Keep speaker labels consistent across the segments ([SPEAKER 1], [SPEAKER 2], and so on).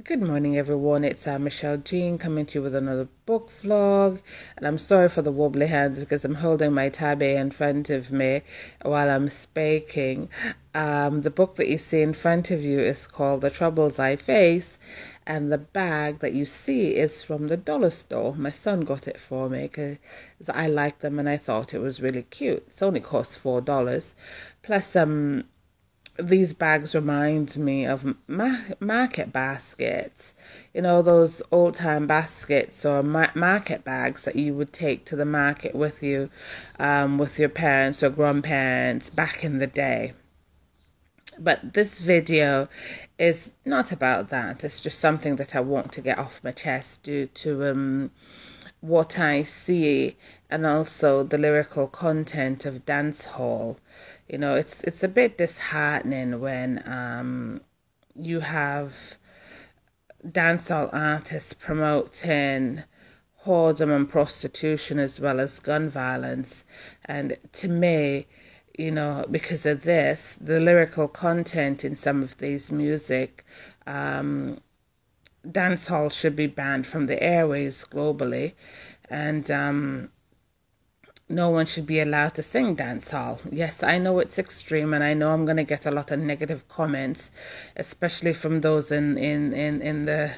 [SPEAKER 1] Good morning, everyone. It's Michelle Jean coming to you with another book vlog. And I'm sorry for the wobbly hands because I'm holding my tabby in front of me while I'm speaking. The book that you see in front of you is called The Troubles I Face. And the bag that you see is from the dollar store. My son got it for me because I like them and I thought it was really cute. It's only cost $4. Plus, these bags remind me of market baskets. You know, those old-time baskets or market bags that you would take to the market with you, with your parents or grandparents back in the day. But this video is not about that. It's just something that I want to get off my chest due to what I see and also the lyrical content of dancehall. You know, it's a bit disheartening when you have dancehall artists promoting whoredom and prostitution as well as gun violence. And to me, you know, because of this, the lyrical content in some of these music, dancehall should be banned from the airways globally, and no one should be allowed to sing dancehall. Yes, I know it's extreme, and I know I'm going to get a lot of negative comments, especially from those in the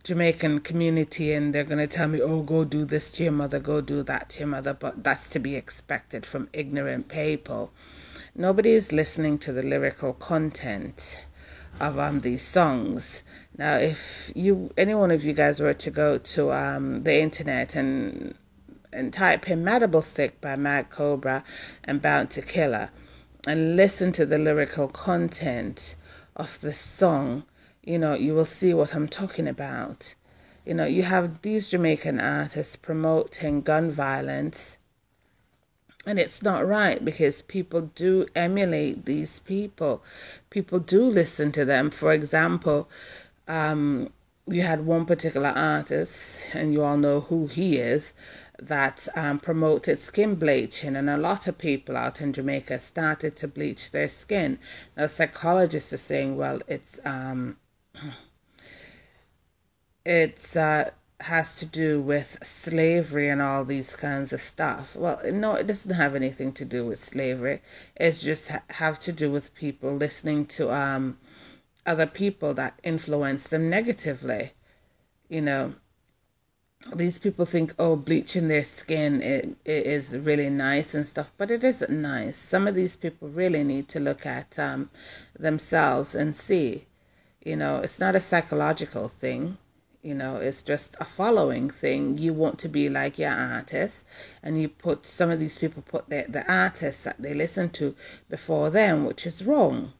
[SPEAKER 1] Jamaican community, and they're going to tell me, oh, go do this to your mother, go do that to your mother, but that's to be expected from ignorant people. Nobody is listening to the lyrical content of these songs. Now, if any one of you guys were to go to the internet and type in Madable Sick by Mad Cobra and Bound to Killer and listen to the lyrical content of the song, you know, you will see what I'm talking about. You know, you have these Jamaican artists promoting gun violence, and it's not right because people do emulate these people. People do listen to them. For example, you had one particular artist, and you all know who he is, that promoted skin bleaching, and a lot of people out in Jamaica started to bleach their skin. Now, psychologists are saying, well, it's has to do with slavery and all these kinds of stuff. Well, no, it doesn't have anything to do with slavery. It's just have to do with people listening to other people that influence them negatively. You know, these people think, oh, bleaching their skin it is really nice and stuff, but it isn't nice. Some of these people really need to look at themselves and see, you know, it's not a psychological thing. You know, it's just a following thing. You want to be like your artist, and you put, some of these people put the artists that they listen to before them, which is wrong.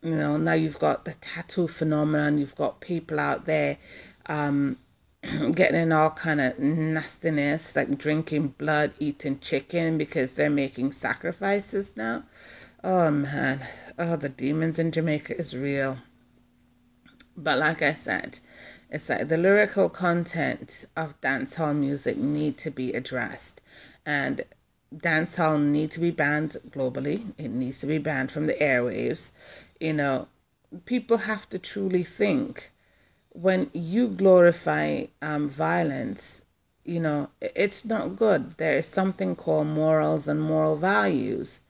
[SPEAKER 1] You know, now you've got the tattoo phenomenon. You've got people out there getting in all kind of nastiness, like drinking blood, eating chicken because they're making sacrifices now. Oh, man. Oh, the demons in Jamaica is real. But like I said, it's like the lyrical content of dancehall music need to be addressed, and dancehall need to be banned globally. It needs to be banned from the airwaves. You know, people have to truly think. When you glorify violence, you know, it's not good. There is something called morals and moral values.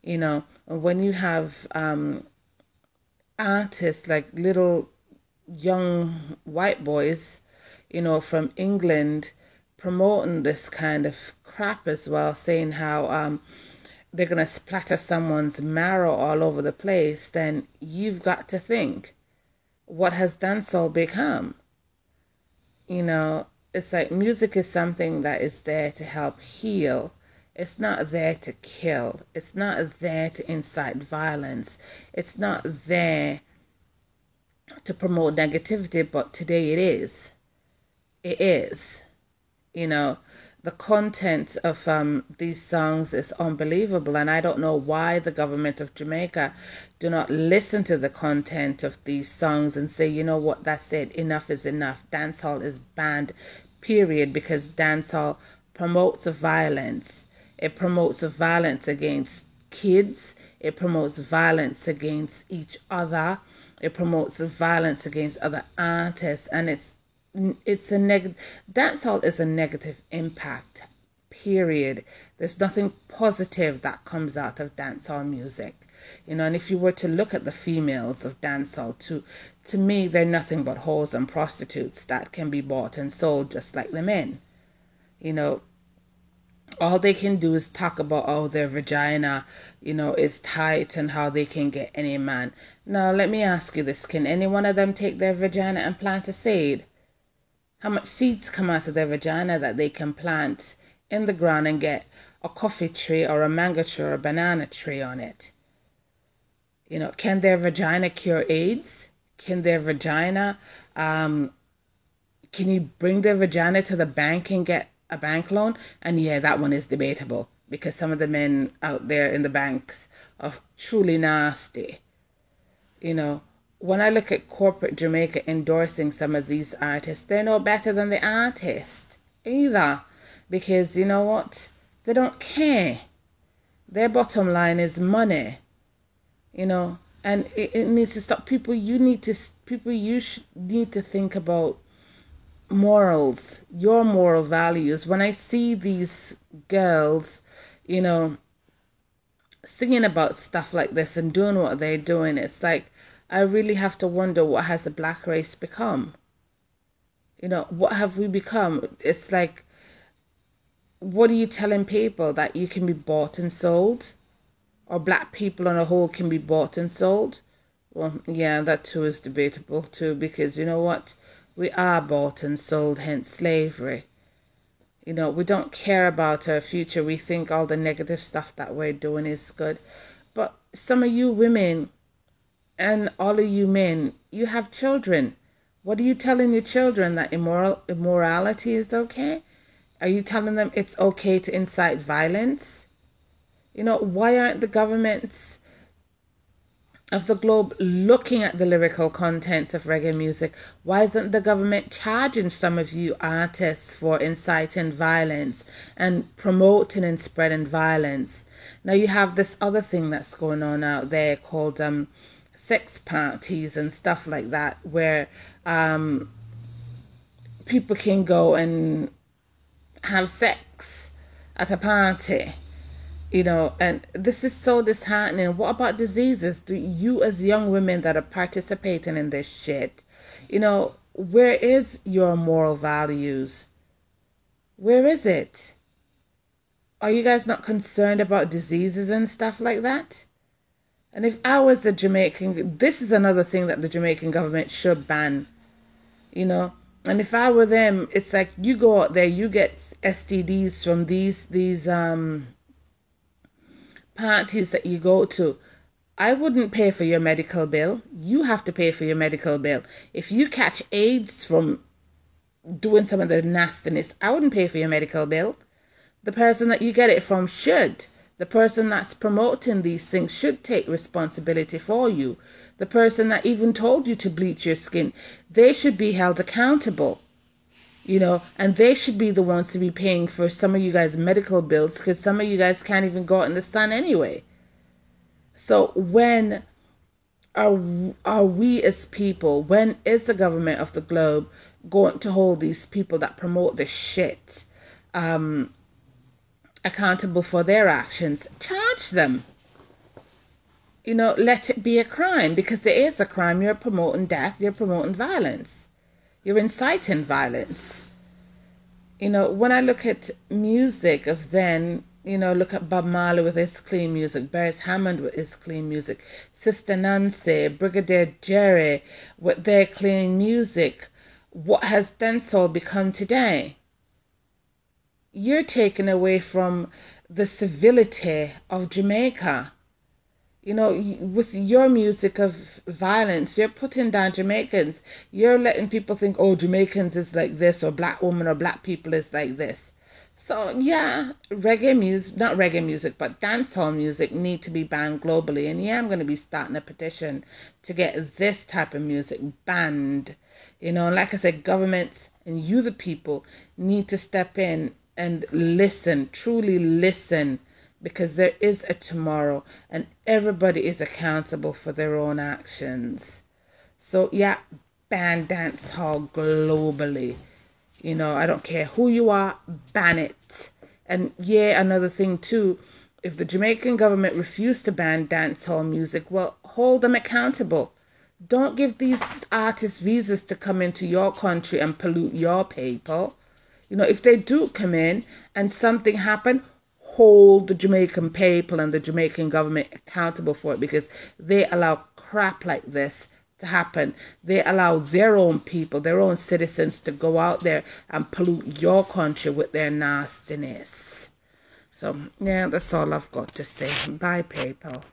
[SPEAKER 1] You know, when you have artists like little young white boys, you know, from England promoting this kind of crap as well, saying how they're going to splatter someone's marrow all over the place, then you've got to think, what has dancehall become? You know, it's like music is something that is there to help heal. It's not there to kill. It's not there to incite violence. It's not there to promote negativity, but today it is. It is. You know, the content of these songs is unbelievable, and I don't know why the government of Jamaica do not listen to the content of these songs and say, you know what, that's it, enough is enough. Dancehall is banned, period, because dancehall promotes violence. It promotes violence against kids. It promotes violence against each other. It promotes violence against other artists, and it's a negative. Dancehall is a negative impact. Period. There's nothing positive that comes out of dancehall music. And if you were to look at the females of dancehall, to me, they're nothing but whores and prostitutes that can be bought and sold just like the men. All they can do is talk about how their vagina, is tight and how they can get any man. Now, let me ask you this. Can any one of them take their vagina and plant a seed? How much seeds come out of their vagina that they can plant in the ground and get a coffee tree or a mango tree or a banana tree on it? Can their vagina cure AIDS? Can their vagina, can you bring their vagina to the bank and get a bank loan? And yeah, that one is debatable because some of the men out there in the banks are truly nasty. When I look at corporate Jamaica endorsing some of these artists, they're no better than the artist either, because you know what? They don't care. Their bottom line is money. And it needs to stop. People, you need to think about morals, your moral values. When I see these girls, singing about stuff like this and doing what they're doing, it's like, I really have to wonder, what has the black race become? What have we become? It's like, what are you telling people? That you can be bought and sold? Or black people on a whole can be bought and sold? Well, yeah, that too is debatable too, because you know what? We are bought and sold, hence slavery. We don't care about our future. We think all the negative stuff that we're doing is good. But some of you women and all of you men, you have children. What are you telling your children? That immorality is okay? Are you telling them it's okay to incite violence? Why aren't the governments of the globe looking at the lyrical contents of reggae music? Why isn't the government charging some of you artists for inciting violence and promoting and spreading violence? Now you have this other thing that's going on out there called sex parties and stuff like that, where people can go and have sex at a party. And this is so disheartening. What about diseases? Do you, as young women that are participating in this shit, where is your moral values? Where is it? Are you guys not concerned about diseases and stuff like that? And if I was a Jamaican, this is another thing that the Jamaican government should ban, And if I were them, it's like, you go out there, you get STDs from these parties that you go to. I wouldn't pay for your medical bill. You have to pay for your medical bill. If you catch AIDS from doing some of the nastiness, I wouldn't pay for your medical bill. The person that you get it from should. The person that's promoting these things should take responsibility for you. The person that even told you to bleach your skin, they should be held accountable. And they should be the ones to be paying for some of you guys' medical bills, because some of you guys can't even go out in the sun anyway. So when are we as people, when is the government of the globe going to hold these people that promote this shit accountable for their actions? Charge them. Let it be a crime, because it is a crime. You're promoting death, you're promoting violence. You're inciting violence. When I look at music of then, look at Bob Marley with his clean music, Beres Hammond with his clean music, Sister Nancy, Brigadier Jerry with their clean music. What has dancehall become today? You're taken away from the civility of Jamaica. With your music of violence, you're putting down Jamaicans. You're letting people think, oh, Jamaicans is like this, or black women or black people is like this. So, yeah, reggae music, not reggae music, but dancehall music need to be banned globally. And yeah, I'm going to be starting a petition to get this type of music banned. Like I said, governments and you, the people, need to step in and listen, truly listen, because there is a tomorrow and everybody is accountable for their own actions. So yeah, ban dancehall globally. You know, I don't care who you are, ban it. And yeah, another thing too, if the Jamaican government refused to ban dancehall music, well, hold them accountable. Don't give these artists visas to come into your country and pollute your people. You know, if they do come in and something happen, hold the Jamaican people and the Jamaican government accountable for it, because they allow crap like this to happen. They allow their own people, their own citizens to go out there and pollute your country with their nastiness. So, yeah, that's all I've got to say. Bye, people.